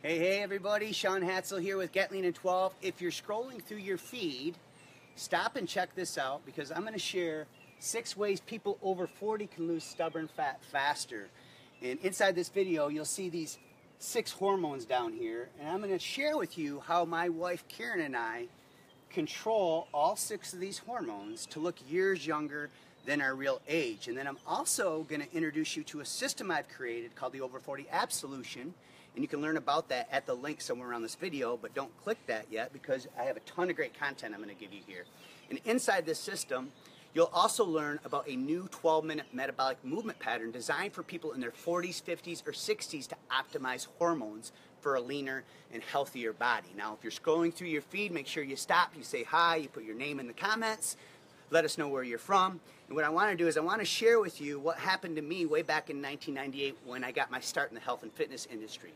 Hey everybody, Sean Hatzel here with Get Lean in 12. If you're scrolling through your feed, stop and check this out because I'm going to share 6 ways people over 40 can lose stubborn fat faster. And inside this video, you'll see these 6 hormones down here. And I'm going to share with you how my wife Karen and I control all 6 of these hormones to look years younger than our real age. And then I'm also going to introduce you to a system I've created called the Over 40 Ab Solution. And you can learn about that at the link somewhere around this video, but don't click that yet because I have a ton of great content I'm going to give you here. And inside this system, you'll also learn about a new 12-minute metabolic movement pattern designed for people in their 40s, 50s, or 60s to optimize hormones for a leaner and healthier body. Now, if you're scrolling through your feed, make sure you stop, you say hi, you put your name in the comments, let us know where you're from. And what I want to do is I want to share with you what happened to me way back in 1998 when I got my start in the health and fitness industry.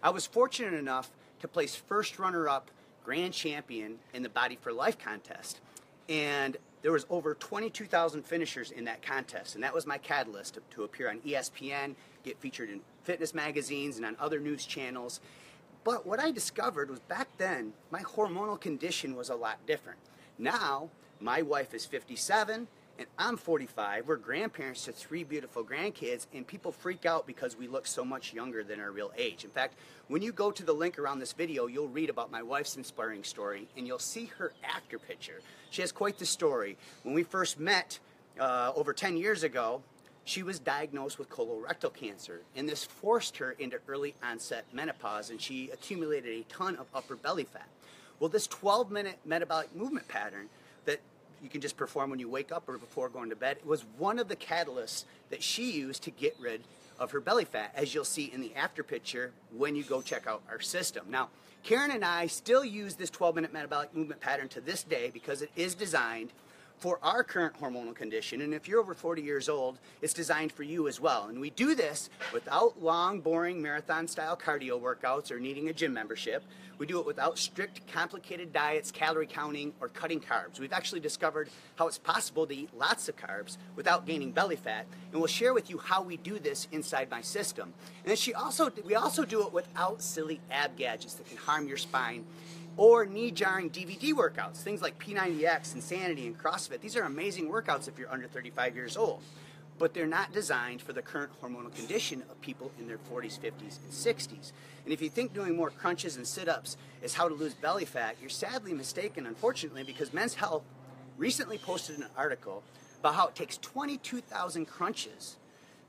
I was fortunate enough to place first runner-up grand champion in the Body for Life contest. And there was over 22,000 finishers in that contest. And that was my catalyst to appear on ESPN, get featured in fitness magazines and on other news channels. But what I discovered was back then, my hormonal condition was a lot different. Now, my wife is 57 and I'm 45. We're grandparents to 3 beautiful grandkids, and people freak out because we look so much younger than our real age. In fact, when you go to the link around this video, you'll read about my wife's inspiring story, and you'll see her after picture. She has quite the story. When we first met over 10 years ago, she was diagnosed with colorectal cancer, and this forced her into early onset menopause, and she accumulated a ton of upper belly fat. Well, this 12-minute metabolic movement pattern that you can just perform when you wake up or before going to bed, it was one of the catalysts that she used to get rid of her belly fat, as you'll see in the after picture when you go check out our system. Now, Karen and I still use this 12-minute metabolic movement pattern to this day because it is designed for our current hormonal condition, and if you're over 40 years old, it's designed for you as well. And we do this without long, boring marathon-style cardio workouts or needing a gym membership. We do it without strict, complicated diets, calorie counting, or cutting carbs. We've actually discovered how it's possible to eat lots of carbs without gaining belly fat, and we'll share with you how we do this inside my system. And then we also do it without silly ab gadgets that can harm your spine, or knee-jarring DVD workouts, things like P90X, Insanity, and Crossfit. These are amazing workouts if you're under 35 years old, but they're not designed for the current hormonal condition of people in their 40s, 50s, and 60s. And if you think doing more crunches and sit-ups is how to lose belly fat, you're sadly mistaken, unfortunately, because Men's Health recently posted an article about how it takes 22,000 crunches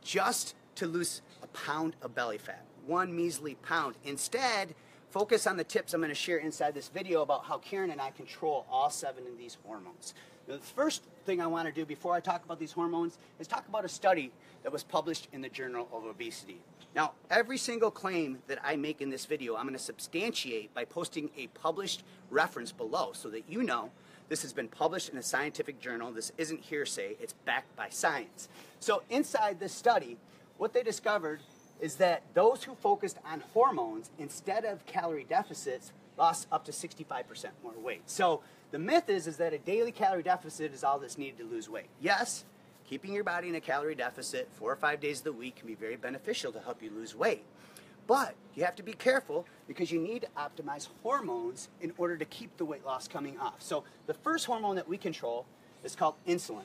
just to lose a pound of belly fat, 1 measly pound. Instead, focus on the tips I'm going to share inside this video about how Karen and I control all 7 of these hormones. Now, the first thing I want to do before I talk about these hormones is talk about a study that was published in the Journal of Obesity. Now, every single claim that I make in this video, I'm going to substantiate by posting a published reference below so that you know this has been published in a scientific journal. This isn't hearsay. It's backed by science. So inside this study, what they discovered is that those who focused on hormones instead of calorie deficits lost up to 65% more weight. So the myth is that a daily calorie deficit is all that's needed to lose weight. Yes, keeping your body in a calorie deficit 4 or 5 days of the week can be very beneficial to help you lose weight. But you have to be careful because you need to optimize hormones in order to keep the weight loss coming off. So the first hormone that we control is called insulin.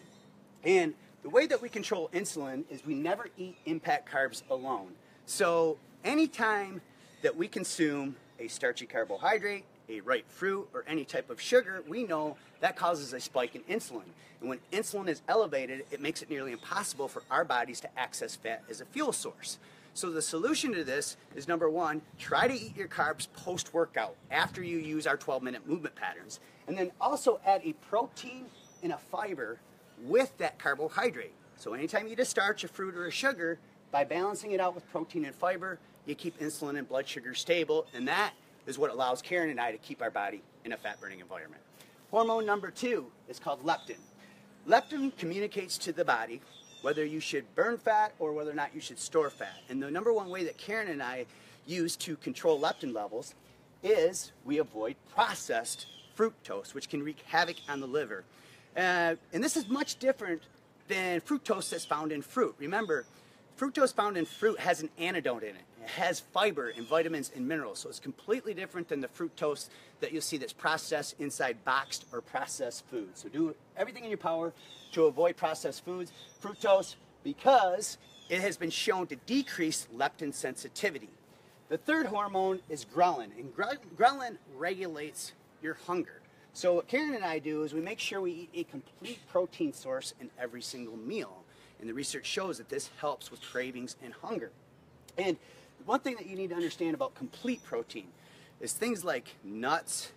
And the way that we control insulin is we never eat impact carbs alone. So anytime that we consume a starchy carbohydrate, a ripe fruit, or any type of sugar, we know that causes a spike in insulin. And when insulin is elevated, it makes it nearly impossible for our bodies to access fat as a fuel source. So the solution to this is, number 1, try to eat your carbs post-workout after you use our 12-minute movement patterns. And then also add a protein and a fiber with that carbohydrate. So anytime you eat a starch, a fruit, or a sugar, by balancing it out with protein and fiber, you keep insulin and blood sugar stable, and that is what allows Karen and I to keep our body in a fat-burning environment. Hormone number 2 is called leptin. Leptin communicates to the body whether you should burn fat or whether or not you should store fat. And the number 1 way that Karen and I use to control leptin levels is we avoid processed fructose, which can wreak havoc on the liver. And this is much different than fructose that's found in fruit. Remember, fructose found in fruit has an antidote in it. It has fiber and vitamins and minerals, so it's completely different than the fructose that you'll see that's processed inside boxed or processed foods. So do everything in your power to avoid processed foods. Fructose, because it has been shown to decrease leptin sensitivity. The third hormone is ghrelin, and ghrelin regulates your hunger. So what Karen and I do is we make sure we eat a complete protein source in every single meal. And the research shows that this helps with cravings and hunger. And one thing that you need to understand about complete protein is things like nuts,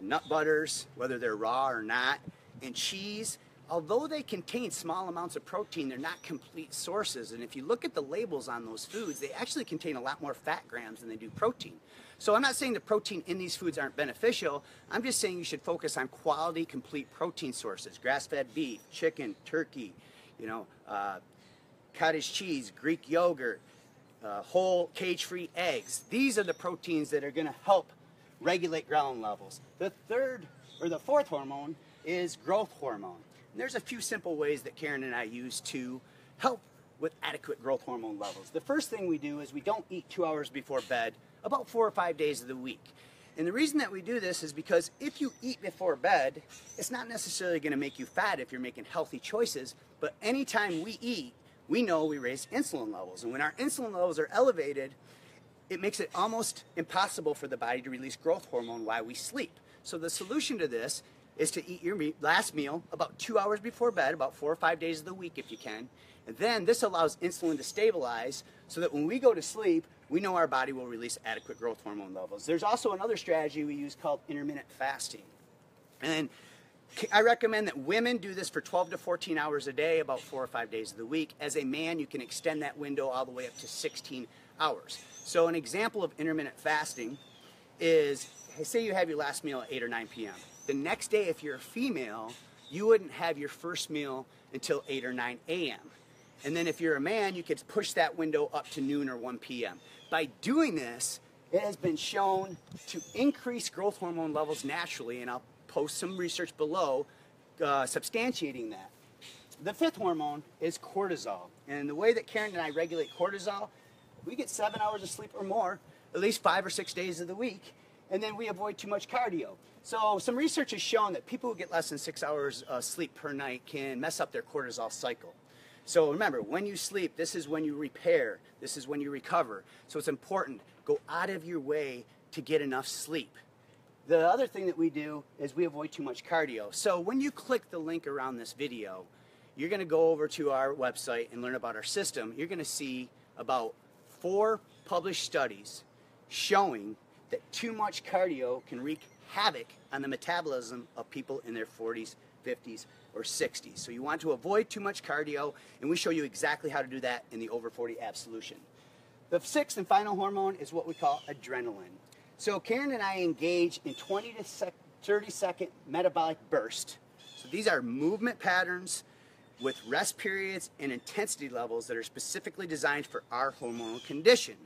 nut butters, whether they're raw or not, and cheese. Although they contain small amounts of protein, they're not complete sources. And if you look at the labels on those foods, they actually contain a lot more fat grams than they do protein. So I'm not saying the protein in these foods aren't beneficial. I'm just saying you should focus on quality, complete protein sources. Grass-fed beef, chicken, turkey, cottage cheese, Greek yogurt, whole cage-free eggs. These are the proteins that are going to help regulate ghrelin levels. The fourth hormone is growth hormone. And there's a few simple ways that Karen and I use to help with adequate growth hormone levels. The first thing we do is we don't eat 2 hours before bed about 4 or 5 days of the week. And the reason that we do this is because if you eat before bed, it's not necessarily going to make you fat if you're making healthy choices, but anytime we eat, we know we raise insulin levels. And when our insulin levels are elevated, it makes it almost impossible for the body to release growth hormone while we sleep. So the solution to this is to eat your last meal about 2 hours before bed, about 4 or 5 days of the week if you can. And then this allows insulin to stabilize so that when we go to sleep, we know our body will release adequate growth hormone levels. There's also another strategy we use called intermittent fasting. And I recommend that women do this for 12 to 14 hours a day, about 4 or 5 days of the week. As a man, you can extend that window all the way up to 16 hours. So an example of intermittent fasting is, say you have your last meal at 8 or 9 p.m. The next day, if you're a female, you wouldn't have your first meal until 8 or 9 a.m. And then if you're a man, you could push that window up to noon or 1 p.m. By doing this, it has been shown to increase growth hormone levels naturally, and I'll post some research below substantiating that. The fifth hormone is cortisol. And the way that Karen and I regulate cortisol, we get 7 hours of sleep or more, at least 5 or 6 days of the week, and then we avoid too much cardio. So some research has shown that people who get less than 6 hours sleep per night can mess up their cortisol cycle. So remember, when you sleep, this is when you repair, this is when you recover. So it's important, go out of your way to get enough sleep. The other thing that we do is we avoid too much cardio. So when you click the link around this video, you're going to go over to our website and learn about our system. You're going to see about 4 published studies showing that too much cardio can wreak havoc on the metabolism of people in their 40s, 50s, or 60s. So you want to avoid too much cardio, and we show you exactly how to do that in the Over 40 Ab Solution. The sixth and final hormone is what we call adrenaline. So Karen and I engage in 20 to 30 second metabolic bursts. So these are movement patterns with rest periods and intensity levels that are specifically designed for our hormonal condition.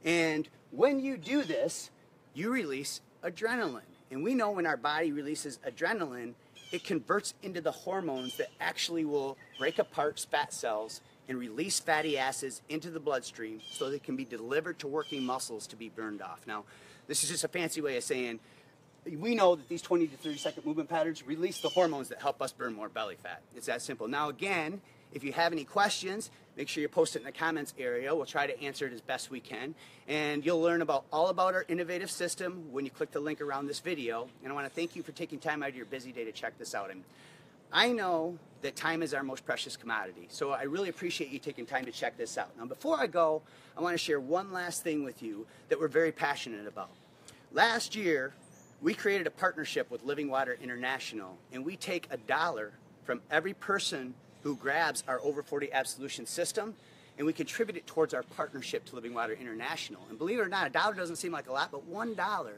And when you do this, you release adrenaline. And we know when our body releases adrenaline, it converts into the hormones that actually will break apart fat cells and release fatty acids into the bloodstream so they can be delivered to working muscles to be burned off. Now, this is just a fancy way of saying we know that these 20 to 30 second movement patterns release the hormones that help us burn more belly fat. It's that simple. Now, again, if you have any questions, make sure you post it in the comments area. We'll try to answer it as best we can. And you'll learn all about our innovative system when you click the link around this video. And I want to thank you for taking time out of your busy day to check this out. And I know that time is our most precious commodity, so I really appreciate you taking time to check this out. Now, before I go, I want to share one last thing with you that we're very passionate about. Last year, we created a partnership with Living Water International, and we take $1 from every person who grabs our Over 40 Ab Solution system, and we contribute it towards our partnership to Living Water International. And believe it or not, $1 doesn't seem like a lot, but $1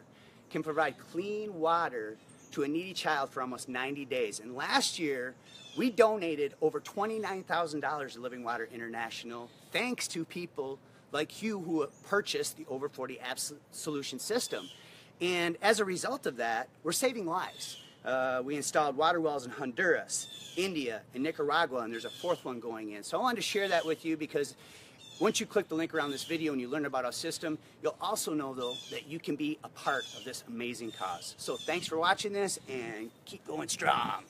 can provide clean water to a needy child for almost 90 days. And last year, we donated over $29,000 to Living Water International, thanks to people like you who purchased the Over 40 Ab Solution system. And as a result of that, we're saving lives. We installed water wells in Honduras, India, and Nicaragua, and there's a fourth one going in. So I wanted to share that with you because once you click the link around this video and you learn about our system, you'll also know, though, that you can be a part of this amazing cause. So thanks for watching this, and keep going strong.